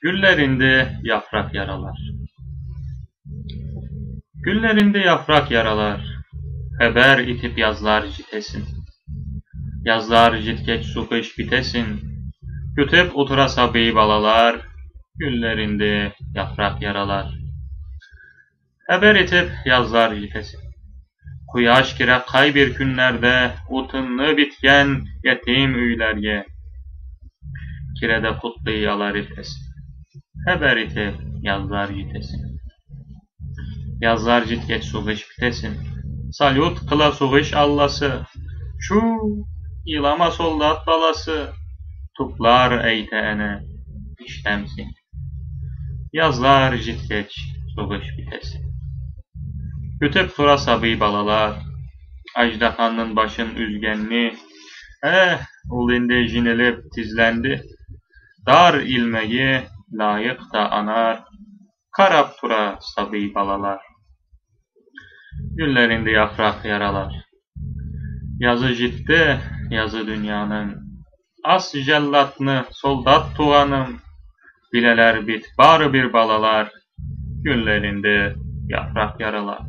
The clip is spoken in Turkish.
Güllerinde yaprak yaralar. Güllerinde yaprak yaralar. Haber itip yazlar jitesin. Yazlar jitgeç su kış bitesin. Kütüp otura sabi balalar. Güllerinde yaprak yaralar. Haber itip yazlar jitesin. Kuyaş kire kay bir günlerde utunlu bitken yetim üylerge. Kirede kutlayalar itesin. Haber itip yazlar jitesin. Yazlar jitgeç su kış bitesin. Salut kıla suğuş allası, şu ilama soldat balası, tuklar eyteene iştemsin. Yazlar jitgeç suğuş bitesin. Kütüp tura sabi balalar, ajdahanın başın üzgenli, ul indi jinelip tizlendi, dar ilmeği layık da anar, karap tura sabi balalar. Güllerinde yaprak yaralar. Yazı jitti, yazı dünyanın. As jellatını soldat tuğanım. Bileler bit, bar bir balalar. Güllerinde yaprak yaralar.